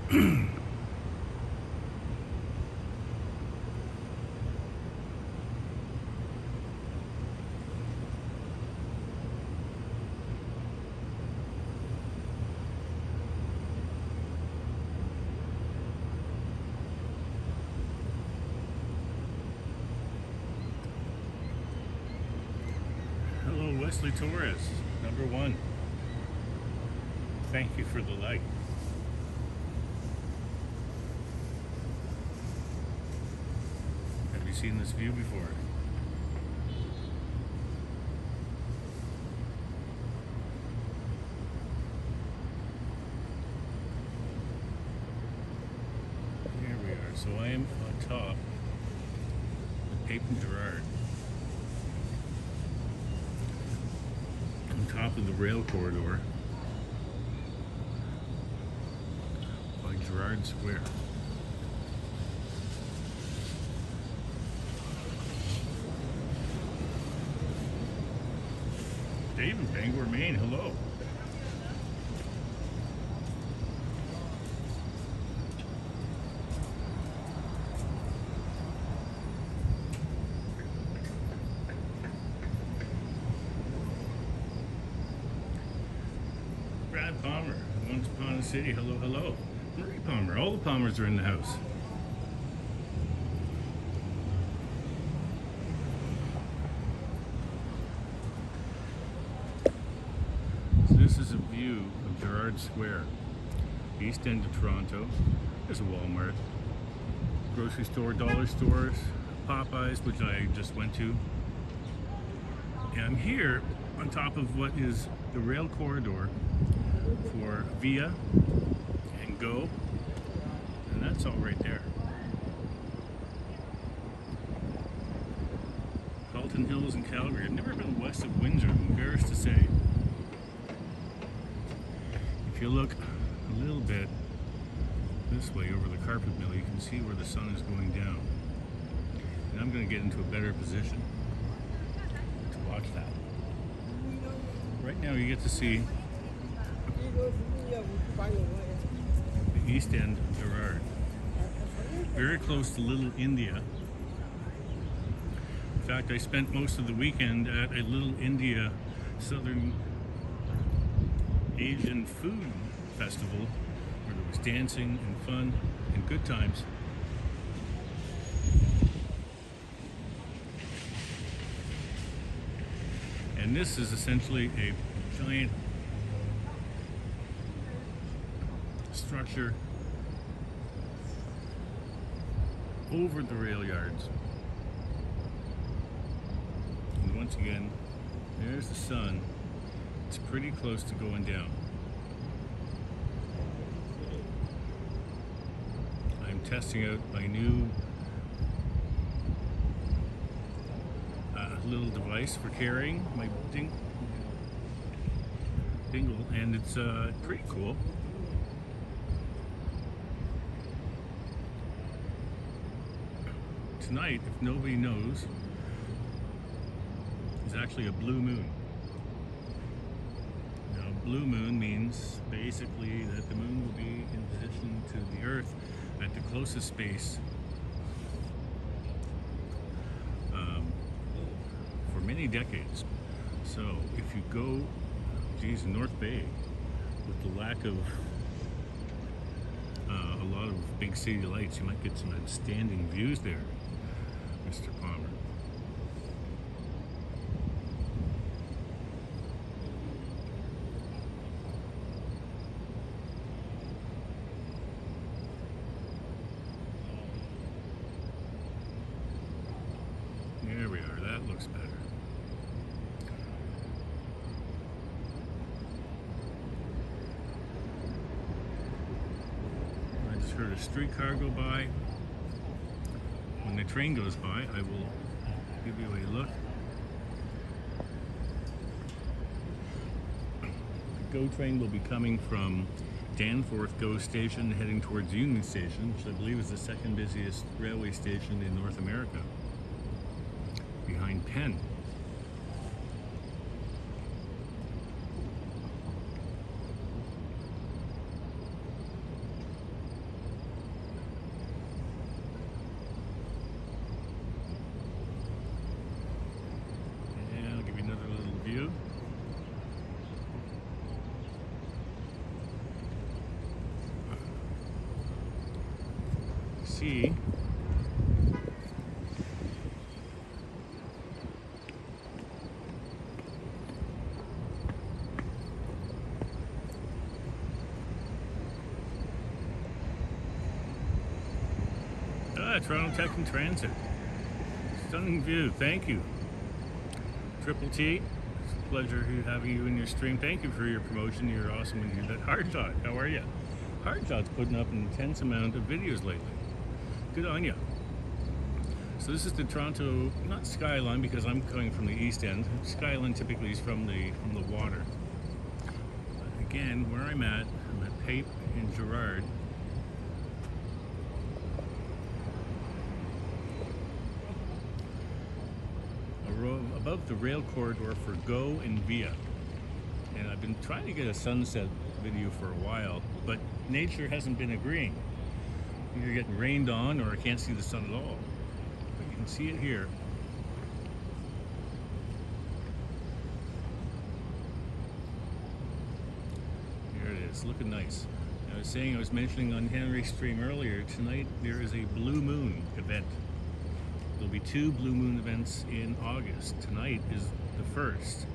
Hello, Wesley Torres, number one. Thank you for the like. Have you seen this view before? Here we are. So I am on top of Pape Gerard. On top of the rail corridor by Gerard Square. Dave in Bangor, Maine, hello. Brad Palmer, Once Upon a City, hello, hello. Marie Palmer, all the Palmers are in the house. So this is a view of Gerard Square, east end of Toronto. There's a Walmart, grocery store, dollar stores, Popeyes, which I just went to. And I'm here on top of what is the rail corridor for Via and Go, and that's all right there. Halton Hills in Calgary. I've never been west of Windsor, I'm embarrassed to say. If you look a little bit this way over the carpet mill, you can see where the sun is going down. And I'm going to get into a better position to watch that. Right now you get to see the east end of Gerard. Very close to Little India. In fact, I spent most of the weekend at a Little India Southern Asian food festival where there was dancing and fun and good times. And this is essentially a giant structure over the rail yards. And once again, there's the sun. It's pretty close to going down. I'm testing out my new little device for carrying my dingle, and it's pretty cool. Tonight, if nobody knows, is actually a blue moon. Now, blue moon means basically that the moon will be in position to the Earth at the closest space for many decades. So if you go, geez, in North Bay, with the lack of a lot of big city lights, you might get some outstanding views there, Mr. Palmer. There we are, that looks better. I just heard a streetcar go by. When the train goes by, I will give you a look. The GO train will be coming from Danforth GO station heading towards Union Station, which I believe is the second busiest railway station in North America, behind Penn. see. Toronto Tech and Transit. Stunning view. Thank you. Triple T. It's a pleasure having you in your stream. Thank you for your promotion. You're awesome when you do that. Hardshot, how are you? Hardshot's putting up an intense amount of videos lately. Good on you. So this is the Toronto, not skyline because I'm coming from the east end. Skyline typically is from the water. Again, where I'm at Pape and Gerard. Above the rail corridor for Go and Via. And I've been trying to get a sunset video for a while, but nature hasn't been agreeing. Either getting rained on or I can't see the sun at all. But you can see it here. There it is, looking nice. I was mentioning on Henry's stream earlier, tonight there is a blue moon event. There'll be 2 blue moon events in August. Tonight is the first.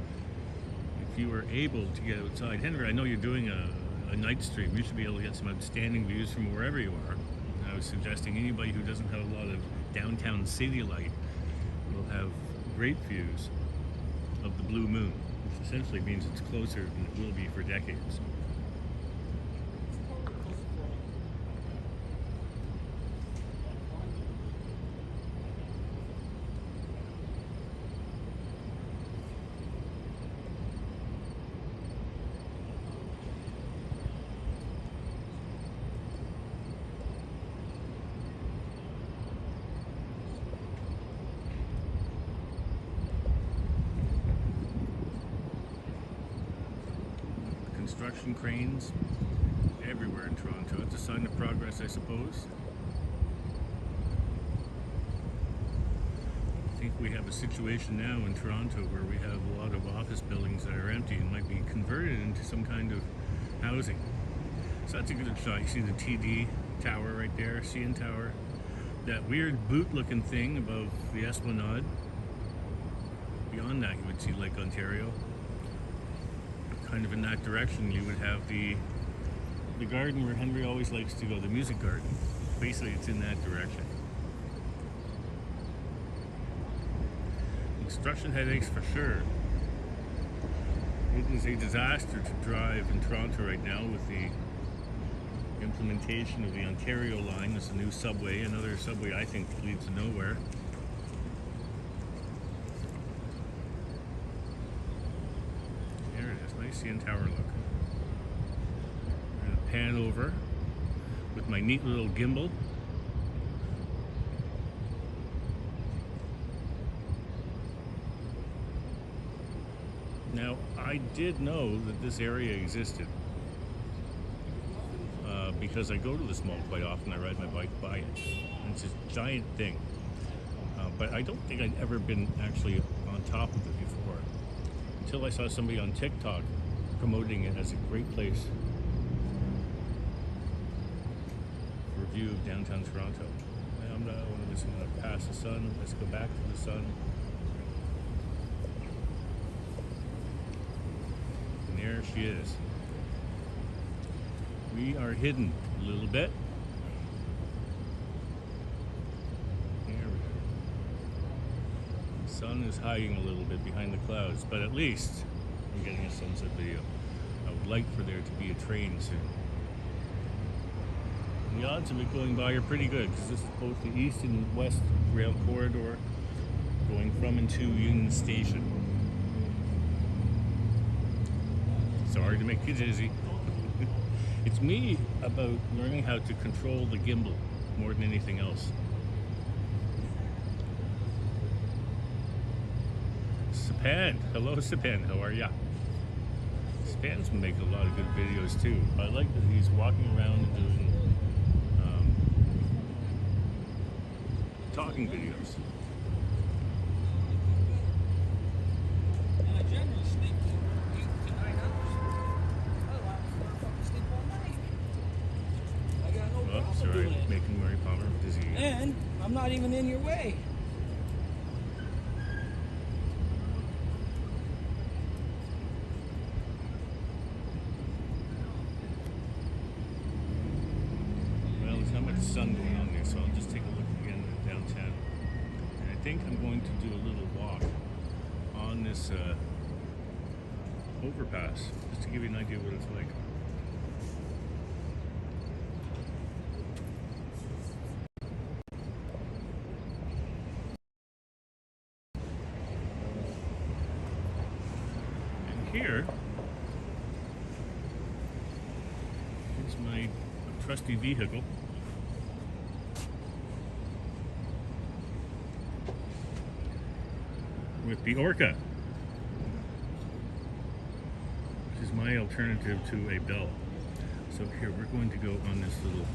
If you are able to get outside, Henry, I know you're doing a night stream. You should be able to get some outstanding views from wherever you are. I was suggesting anybody who doesn't have a lot of downtown city light will have great views of the blue moon, which essentially means it's closer than it will be for decades. Construction cranes everywhere in Toronto. It's a sign of progress, I suppose. I think we have a situation now in Toronto where we have a lot of office buildings that are empty and might be converted into some kind of housing. So that's a good shot. You see the TD tower right there, CN Tower. That weird boot-looking thing above the Esplanade. Beyond that, you would see Lake Ontario. Kind of in that direction, you would have the garden where Henry always likes to go, the music garden. Basically, it's in that direction. Construction headaches for sure. It is a disaster to drive in Toronto right now with the implementation of the Ontario line. It's a new subway, another subway I think leads to nowhere. CN Tower look. I'm going to pan over with my neat little gimbal. Now, I did know that this area existed because I go to this mall quite often. I ride my bike by it. And it's this giant thing. But I don't think I'd ever been actually on top of it before until I saw somebody on TikTok promoting it as a great place for a view of downtown Toronto. I'm going to pass the sun. Let's go back to the sun. And there she is. We are hidden a little bit. There we go. The sun is hiding a little bit behind the clouds, but at least I'm getting a sunset video. I would like for there to be a train soon. And the odds of it going by are pretty good because this is both the east and west rail corridor going from and to Union Station. Sorry to make you dizzy. It's me about learning how to control the gimbal more than anything else. Sapan, hello Sapan, how are ya? Sapan's been making a lot of good videos too. I like that he's walking around and doing talking videos. Oops. also right. doing it. Making Mary Palmer disease. And I'm not even in your way. Well, there's not much sun going on there, so I'll just take a look again at downtown. And I think I'm going to do a little walk on this overpass, just to give you an idea what it's like. And here is my trusty vehicle. With the Orca, which is my alternative to a bell. So here we're going to go on this little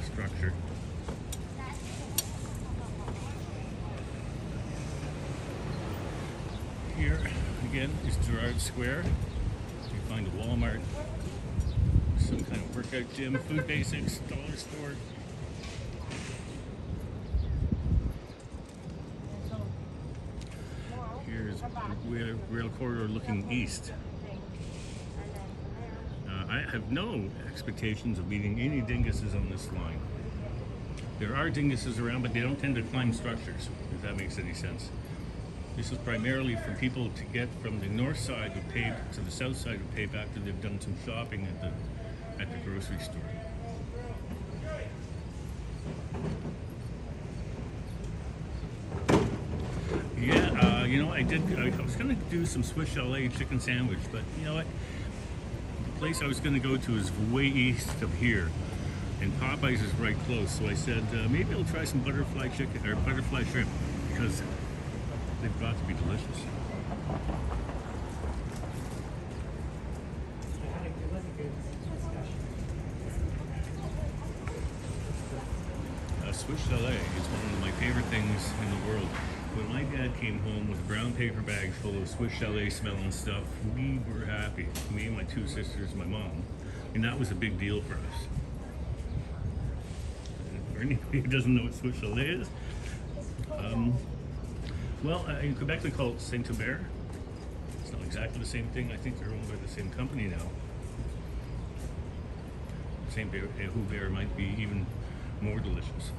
structure. Here again is Gerard Square. You find a Walmart, some kind of workout gym, food basics, dollar store. Here's rail corridor looking east. I have no expectations of meeting any dinguses on this line. There are dinguses around, but they don't tend to climb structures, if that makes any sense. This is primarily for people to get from the north side of Pape to the south side of Pape after they've done some shopping at the grocery store. Yeah, you know, I was going to do some Swiss chalet chicken sandwich, but you know what? The place I was going to go to is way east of here, and Popeyes is right close. So I said maybe I'll try some butterfly chicken or butterfly shrimp because they've got to be delicious. Swiss chalet is one of my favorite things in the world. When my dad came home with a brown paper bag full of Swiss chalet smelling stuff, we were happy. Me and my two sisters, my mom, and that was a big deal for us. And for anybody who doesn't know what Swiss chalet is, well, in Quebec they call it Saint-Hubert. It's not exactly the same thing. I think they're owned by the same company now. Saint-Hubert might be even more delicious.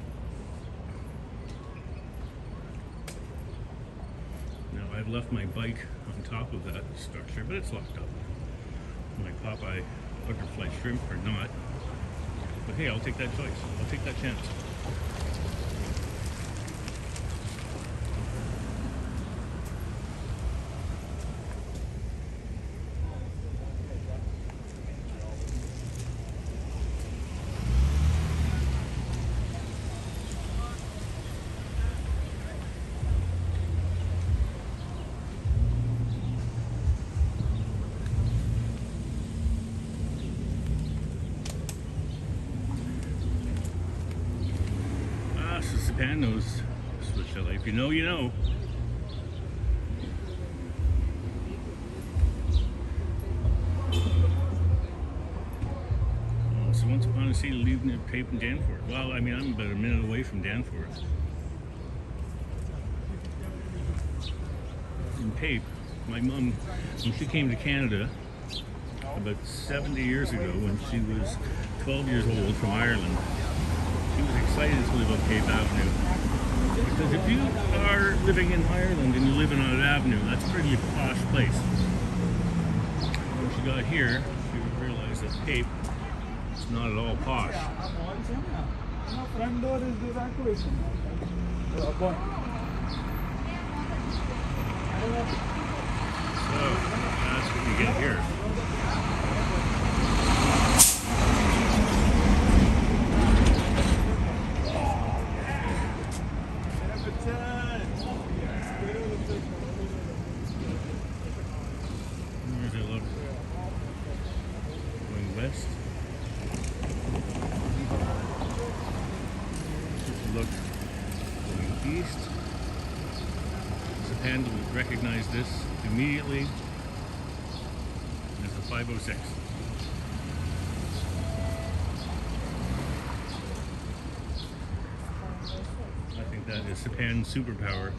Now I've left my bike on top of that structure, but it's locked up. My Popeye butterfly shrimp or not. But hey, I'll take that choice. I'll take that chance. Japan knows Swiss chalet. If you know, you know. So once upon a sea, leaving near Pape and Danforth. Well, I mean, I'm about a minute away from Danforth. In Pape, my mom, when she came to Canada about 70 years ago, when she was 12 years old from Ireland, she was excited to live on Pape Avenue. Because if you are living in Ireland and you live on an avenue, that's a pretty posh place. When she got here, she realized that Pape is not at all posh. Front door is evacuation. So, that's what you get here. Where's it look? Going west. Look going east. Japan would recognize this immediately as the 506. the Sapan superpower.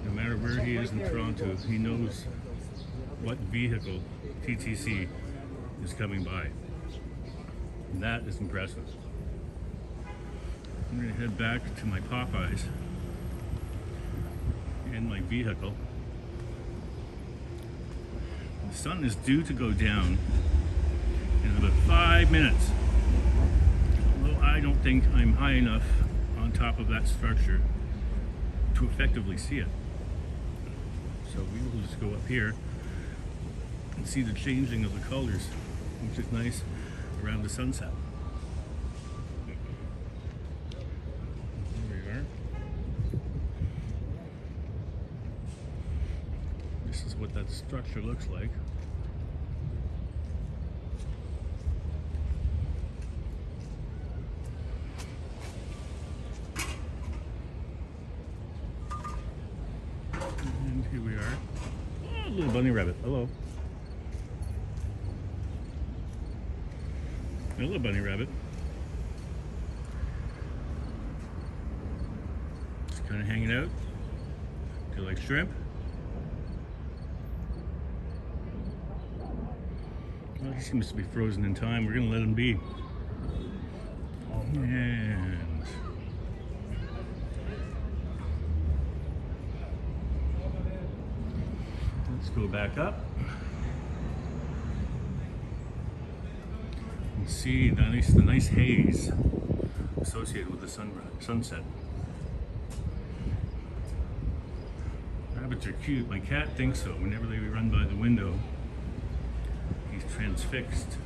No matter where he is in Toronto, he knows what vehicle TTC is coming by. And that is impressive. I'm going to head back to my Popeyes and my vehicle. The sun is due to go down in about 5 minutes. Although I don't think I'm high enough on top of that structure to effectively see it. So we will just go up here and see the changing of the colors, which is nice around the sunset. There we are. This is what that structure looks like. And here we are. Oh, little bunny rabbit. Hello. Hello, bunny rabbit. Just kind of hanging out. Do you like shrimp? Well, he seems to be frozen in time. We're going to let him be. And let's go back up and see the nice haze associated with the sunset. Rabbits are cute. My cat thinks so. Whenever they run by the window, he's transfixed.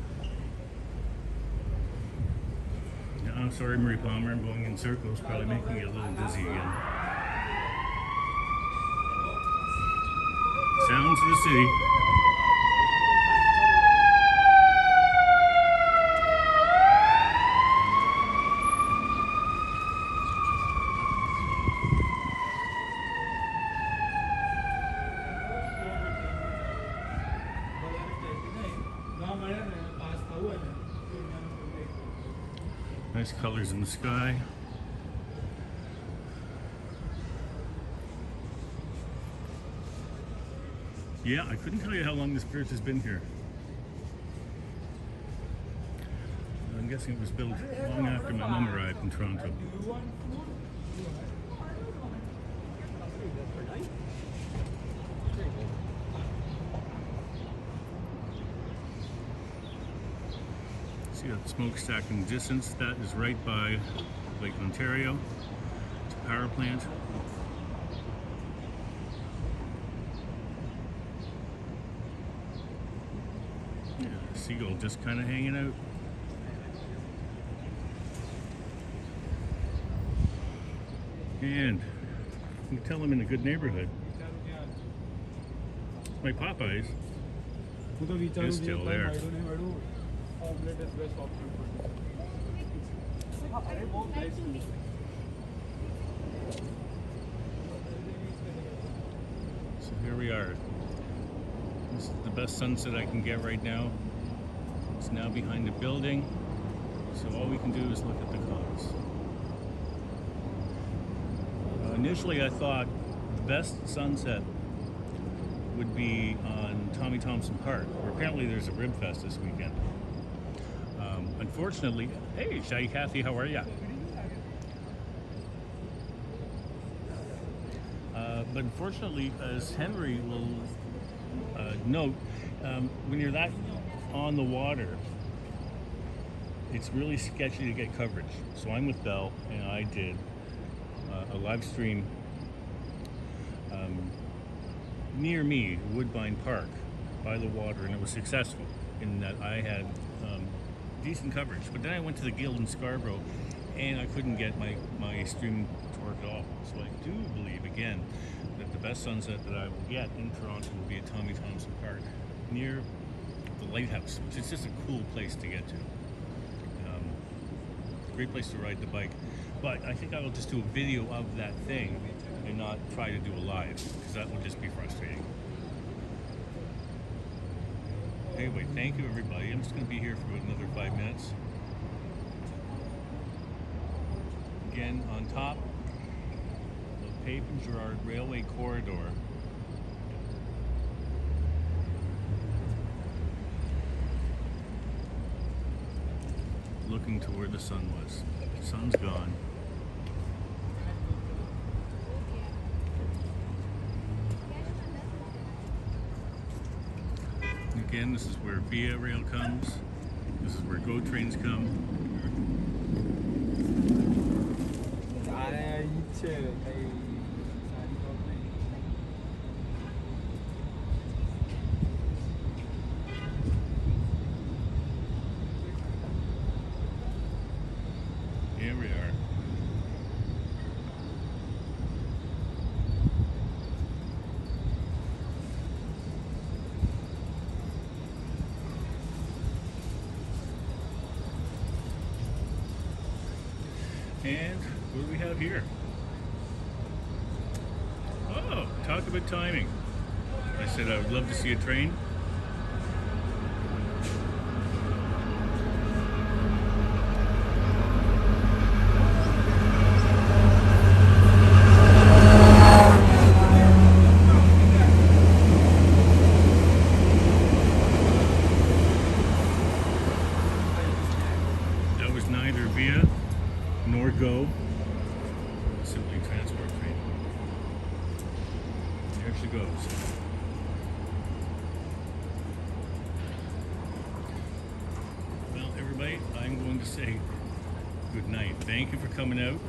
Yeah, I'm sorry, Marie Palmer. I'm going in circles, probably making you a little dizzy again. Sounds of the city. Nice colors in the sky. Yeah, I couldn't tell you how long this bridge has been here. I'm guessing it was built long after my mom arrived in Toronto. See that smokestack in the distance? That is right by Lake Ontario. It's a power plant. Yeah, seagull just kind of hanging out. And you can tell I'm in a good neighborhood. My Popeyes is still there. So here we are. This is the best sunset I can get right now. It's now behind a building, so all we can do is look at the colors. Initially I thought the best sunset would be on Tommy Thompson Park, where apparently there's a rib fest this weekend. Unfortunately, hey, Shy Kathy, how are ya? But unfortunately, as Henry will note, when you're that on the water, it's really sketchy to get coverage. So I'm with Bell, and I did a live stream near me, Woodbine Park, by the water, and it was successful in that I had decent coverage. But then I went to the Guild in Scarborough, and I couldn't get my stream to work at all. So I do believe, again, that the best sunset that I will get in Toronto will be at Tommy Thompson Park, near the lighthouse, which is just a cool place to get to. Great place to ride the bike. But I think I will just do a video of that thing and not try to do a live, because that will just be frustrating. Anyway, thank you everybody. I'm just going to be here for another 5 minutes. Again, on top, Pape Gerard Railway Corridor. Looking to where the sun was. The sun's gone. Again, this is where Via Rail comes. This is where GO trains come. Here we are. And what do we have here? Oh, talk about timing. I said I would love to see a train. That was neither Via nor GO, simply transport train. There she goes. Well, everybody, I'm going to say good night. Thank you for coming out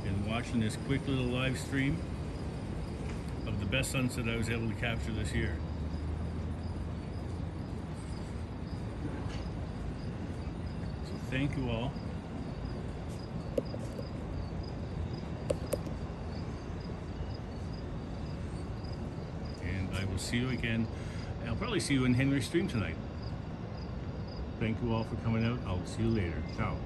and watching this quick little live stream of the best sunset I was able to capture this year. So thank you all. I will see you again. I'll probably see you in Henry's stream tonight. Thank you all for coming out. I'll see you later. Ciao.